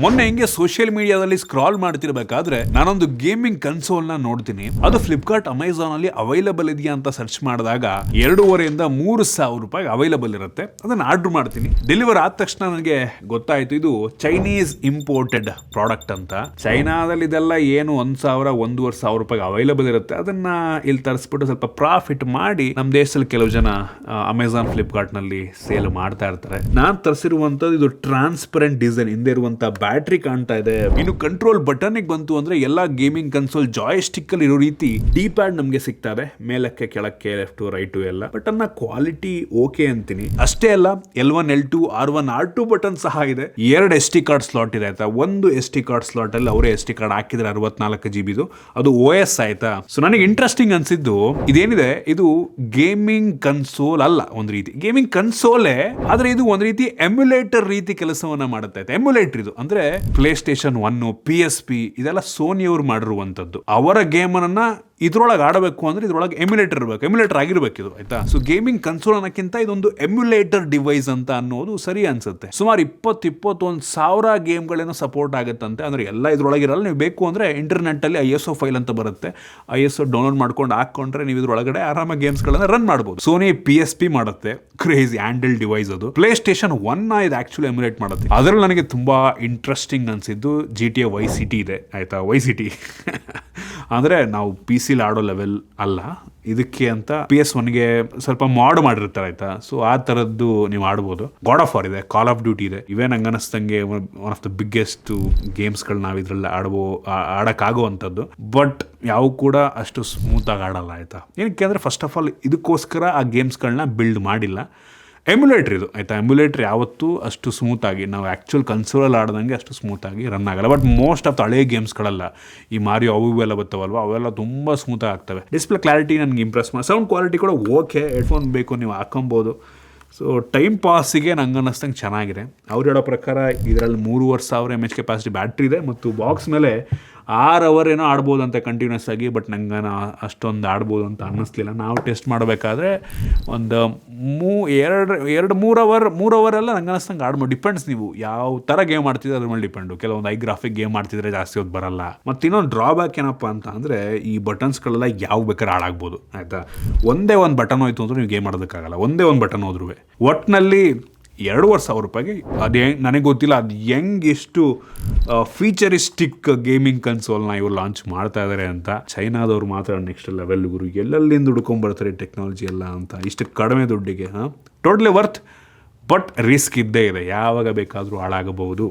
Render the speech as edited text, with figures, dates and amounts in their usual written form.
ಮೊನ್ನೆ ಹಿಂಗೆ ಸೋಷಿಯಲ್ ಮೀಡಿಯಾದಲ್ಲಿ ಸ್ಕ್ರಾಲ್ ಮಾಡ್ತಿರ್ಬೇಕಾದ್ರೆ ನಾನೊಂದು ಗೇಮಿಂಗ್ ಕನ್ಸೋಲ್ ನ ನೋಡ್ತೀನಿ. ಅದು ಫ್ಲಿಪ್ಕಾರ್ಟ್ ಅಮೆಝಾನ್ ಅಲ್ಲಿ ಅವೈಲಬಲ್ ಇದೆಯಾ ಅಂತ ಸರ್ಚ್ ಮಾಡಿದಾಗ 2,500 3,000 ಅವೈಲಬಲ್ ಇರುತ್ತೆ. ಅದನ್ನ ಆರ್ಡರ್ ಮಾಡ್ತೀನಿ. ಡೆಲಿವರ್ ಆದ ತಕ್ಷಣ ನನಗೆ ಗೊತ್ತಾಯ್ತು ಇದು ಚೈನೀಸ್ ಇಂಪೋರ್ಟೆಡ್ ಪ್ರಾಡಕ್ಟ್ ಅಂತ. ಚೈನಾದಲ್ಲಿ ಇದೆಲ್ಲ ಏನು 1,000 1,500 ಅವೈಲಬಲ್ ಇರುತ್ತೆ. ಅದನ್ನ ಇಲ್ಲಿ ತರಿಸ್ಬಿಟ್ಟು ಸ್ವಲ್ಪ ಪ್ರಾಫಿಟ್ ಮಾಡಿ ನಮ್ಮ ದೇಶದಲ್ಲಿ ಕೆಲವು ಜನ ಅಮೆಝಾನ್ ಫ್ಲಿಪ್ಕಾರ್ಟ್ ನಲ್ಲಿ ಸೇಲ್ ಮಾಡ್ತಾ ಇರ್ತಾರೆ. ನಾನ್ ತರಿಸಿರುವಂತದ್ದು ಇದು ಟ್ರಾನ್ಸ್ಪರೆಂಟ್ ಡಿಸೈನ್, ಹಿಂದೆ ಇರುವಂತ ಬ್ಯಾಟ್ರಿ ಕಾಣ್ತಾ ಇದೆ. ಇನ್ನು ಕಂಟ್ರೋಲ್ ಬಟನ್ ಬಂತು ಅಂದ್ರೆ ಎಲ್ಲಾ ಗೇಮಿಂಗ್ ಕನ್ಸೋಲ್ ಜಾಯ್ಸ್ಟಿಕ್ ಅಲ್ಲಿ ಇರೋ ರೀತಿ ಡಿ ಪ್ಯಾಡ್ ನಮ್ಗೆ ಸಿಗ್ತಾ ಇದೆ, ಮೇಲಕ್ಕೆ ಕೆಳಕ್ಕೆ ಲೆಫ್ಟ್ ರೈಟ್ ಎಲ್ಲ. ಬಟ್ ಅನ್ನ ಕ್ವಾಲಿಟಿ ಓಕೆ ಅಂತೀನಿ. ಅಷ್ಟೇ ಅಲ್ಲ, L1 L2 R1 R2 button ಸಹ ಇದೆ. 2 SD ಕಾರ್ಡ್ ಸ್ಲಾಟ್ ಇದೆ ಆಯ್ತಾ. ಒಂದು SD ಕಾರ್ಡ್ ಸ್ಲಾಟ್ ಅಲ್ಲಿ ಅವರೇ SD ಕಾರ್ಡ್ ಹಾಕಿದ್ರೆ 64 GB ಅದು OS ಆಯ್ತಾ. ಸೊ ನನಗೆ ಇಂಟ್ರೆಸ್ಟಿಂಗ್ ಅನ್ಸಿದ್ದು ಇದೇನಿದೆ, ಇದು ಗೇಮಿಂಗ್ ಕನ್ಸೋಲ್ ಅಲ್ಲ, ಒಂದ್ ರೀತಿ ಗೇಮಿಂಗ್ ಕನ್ಸೋಲೇ, ಆದ್ರೆ ಇದು ಒಂದ್ ರೀತಿ ಎಮ್ಯುಲೇಟರ್ ರೀತಿ ಕೆಲಸವನ್ನ ಮಾಡುತ್ತೆ. ಎಮ್ಯುಲೇಟರ್ ಇದು ಅಂದ್ರೆ ಪ್ಲೇ ಸ್ಟೇಷನ್ 1 PSP ಇದೆಲ್ಲ ಸೋನಿ ಅವರು ಮಾಡಿರುವಂತದ್ದು. ಅವರ ಗೇಮ್ ಅನ್ನ ಇದ್ರೊಳಗೆ ಆಡಬೇಕು ಅಂದ್ರೆ ಇದ್ರೊಳಗೆ ಎಮ್ಯುಲೇಟರ್ ಇರಬೇಕು, ಎಮ್ಯುಲೇಟರ್ ಆಗಿರ್ಬೇಕು ಇದು ಆಯ್ತಾ. ಸೊ ಗೇಮಿಂಗ್ ಕನ್ಸೋಲ್ ಅನ್ನಕ್ಕಿಂತ ಇದೊಂದು ಎಮ್ಯುಲೇಟರ್ ಡಿವೈಸ್ ಅಂತ ಅನ್ನೋದು ಸರಿ ಅನ್ಸುತ್ತೆ. ಸುಮಾರು 20-21,000 ಗೇಮ್ಗಳೇನೋ ಸಪೋರ್ಟ್ ಆಗುತ್ತಂತೆ. ಅಂದ್ರೆ ಎಲ್ಲ ಇದ್ರೊಳಗೆ ಇರಲ್ಲ. ನೀವು ಬೇಕು ಅಂದ್ರೆ ಇಂಟರ್ನೆಟ್ ಅಲ್ಲಿ ISO ಫೈಲ್ ಅಂತ ಬರುತ್ತೆ, ISO ಡೌನ್ಲೋಡ್ ಮಾಡ್ಕೊಂಡು ಹಾಕೊಂಡ್ರೆ ನೀವು ಇದ್ರೊಳಗಡೆ ಆರಾಮಾಗಿ ಗೇಮ್ಸ್ ಗಳನ್ನ ರನ್ ಮಾಡಬಹುದು. ಸೋನಿ PSP ಮಾಡುತ್ತೆ, ಕ್ರೇಜಿ ಹ್ಯಾಂಡಲ್ ಡಿವೈಸ್ ಅದು. ಪ್ಲೇ ಸ್ಟೇಷನ್ 1 ಇದು ಆಕ್ಚುಲಿ ಎಮ್ಯುಲೇಟ್ ಮಾಡುತ್ತೆ. ಅದರಲ್ಲಿ ನನಗೆ ತುಂಬಾ ಇಂಟ್ರೆಸ್ಟಿಂಗ್ ಅನ್ಸಿದ್ದು GTA Vice City ಇದೆ ಆಯ್ತಾ. Vice City ಅಂದ್ರೆ ನಾವು PC ಆಡೋ ಲೆವೆಲ್ ಅಲ್ಲ, ಇದಕ್ಕೆ ಅಂತ PS1ಗೆ ಸ್ವಲ್ಪ ಮಾಡ್ ಮಾಡಿರ್ತಾರೆ ಆಯ್ತಾ. ಸೊ ಆ ತರದ್ದು ನೀವು ಆಡ್ಬೋದು. ಗಾಡ್ ಆಫ್ ವಾರ್ ಇದೆ, ಕಾಲ್ ಆಫ್ ಡ್ಯೂಟಿ ಇದೆ. ಇವೇ ನಂಗೆ ಅನಿಸ್ತಂಗೆ ಒನ್ ಆಫ್ ದ ಬಿಗ್ಗೆಸ್ಟ್ ಗೇಮ್ಸ್ಗಳು ನಾವು ಇದ್ರಲ್ಲಿ ಆಡಕ್ಕಾಗುವಂಥದ್ದು. ಬಟ್ ಯಾವ ಕೂಡ ಅಷ್ಟು ಸ್ಮೂತ್ ಆಗಿ ಆಡಲ್ಲ ಆಯ್ತಾ. ಏನಕ್ಕೆ ಅಂದ್ರೆ ಫಸ್ಟ್ ಆಫ್ ಆಲ್ ಇದಕ್ಕೋಸ್ಕರ ಆ ಗೇಮ್ಸ್ಗಳನ್ನ ಬಿಲ್ಡ್ ಮಾಡಿಲ್ಲ. ಎಮ್ಯುಲೇಟರ್ ಇದು ಆಯ್ತಾ. ಎಮ್ಯುಲೇಟರ್ ಯಾವತ್ತೂ ಅಷ್ಟು ಸ್ಮೂತ್ ಆಗಿ ನಾವು ಆ್ಯಕ್ಚುಲ್ ಕನ್ಸೋಲಲ್ಲಿ ಆಡ್ದಂಗೆ ಅಷ್ಟು ಸ್ಮೂತ್ ಆಗಿ ರನ್ ಆಗಲ್ಲ. ಬಟ್ ಮೋಸ್ಟ್ ಆಫ್ ದ ಹಳೆ ಗೇಮ್ಸ್ಗಳೆಲ್ಲ ಈ ಮಾರಿಯೋ ಅವು ಎಲ್ಲ ಬರ್ತಾವಲ್ವ, ಅವೆಲ್ಲ ತುಂಬ ಸ್ಮೂತ್ ಆಗ್ತವೆ. ಡಿಸ್ಪ್ಲೇ ಕ್ಲಾರಿಟಿ ನನಗೆ ಇಂಪ್ರೆಸ್ ಮಾಡಿ. ಸೌಂಡ್ ಕ್ವಾಲಿಟಿ ಕೂಡ ಓಕೆ. ಹೆಡ್ಫೋನ್ ಬೇಕು ನೀವು ಹಾಕೊಬೋದು. ಸೊ ಟೈಮ್ ಪಾಸಿಗೆ ನಂಗೆ ಅನ್ನಿಸ್ತಂಗೆ ಚೆನ್ನಾಗಿದೆ. ಅವ್ರು ಹೇಳೋ ಪ್ರಕಾರ ಇದರಲ್ಲಿ 3,500 mAh ಕೆಪಾಸಿಟಿ ಬ್ಯಾಟ್ರಿ ಇದೆ ಮತ್ತು ಬಾಕ್ಸ್ ಮೇಲೆ 6 hour ಏನೋ ಆಡ್ಬೋದಂತೆ ಕಂಟಿನ್ಯೂಸ್ ಆಗಿ. ಬಟ್ ನಂಗೆ ಅಷ್ಟೊಂದು ಆಡ್ಬೋದು ಅಂತ ಅನ್ನಿಸ್ಲಿಲ್ಲ. ನಾವು ಟೆಸ್ಟ್ ಮಾಡಬೇಕಾದ್ರೆ ಒಂದು 3 hour ಎಲ್ಲ ನಂಗೆ ಅನ್ನಿಸ್ತಂಗೆ ಆಡ್ಬೋದು. ಡಿಪೆಂಡ್ಸ್ ನೀವು ಯಾವ ಥರ ಗೇಮ್ ಆಡ್ತಿದ್ರೆ ಅದ್ರ ಮೇಲೆ ಡಿಪೆಂಡು. ಕೆಲವೊಂದು ಗ್ರಾಫಿಕ್ ಗೇಮ್ ಆಡ್ತಿದ್ರೆ ಜಾಸ್ತಿ ಹೊತ್ತು ಬರಲ್ಲ. ಮತ್ತು ಇನ್ನೊಂದು ಡ್ರಾಬ್ಯಾಕ್ ಏನಪ್ಪ ಅಂತ ಅಂದರೆ ಈ ಬಟನ್ಸ್ಗಳೆಲ್ಲ ಯಾವ ಬೇಕಾದ್ರೆ ಹಾಳಾಗ್ಬೋದು ಆಯಿತಾ. ಒಂದೇ ಒಂದು ಬಟನ್ ಹೋಯ್ತು ಅಂದ್ರೆ ನೀವು ಗೇಮ್ ಆಡೋದಕ್ಕಾಗಲ್ಲ. ಒಂದೇ ಒಂದು ಬಟನ್ ಹೋದ್ರೂ ಒಟ್ಟಿನಲ್ಲಿ 2,500 ಅದು ನನಗೆ ಗೊತ್ತಿಲ್ಲ ಅದು ಎಷ್ಟು ಫೀಚರಿಸ್ಟಿಕ್ ಗೇಮಿಂಗ್ ಕನ್ಸೋಲ್ನ ಇವರು ಲಾಂಚ್ ಮಾಡ್ತಾ ಇದ್ದಾರೆ ಅಂತ. ಚೈನಾದವ್ರು ಮಾತ್ರ ನೆಕ್ಸ್ಟ್ ಲೆವೆಲ್ ಗುರು, ಎಲ್ಲೆಲ್ಲಿಂದ ಹುಡ್ಕೊಂಡ್ಬರ್ತಾರೆ ಟೆಕ್ನಾಲಜಿ ಎಲ್ಲ ಅಂತ ಇಷ್ಟು ಕಡಿಮೆ ದುಡ್ಡಿಗೆ. ಟೋಟಲಿ ವರ್ತ್, ಬಟ್ ರಿಸ್ಕ್ ಇದ್ದೇ ಇದೆ, ಯಾವಾಗ ಬೇಕಾದರೂ ಹಾಳಾಗಬಹುದು.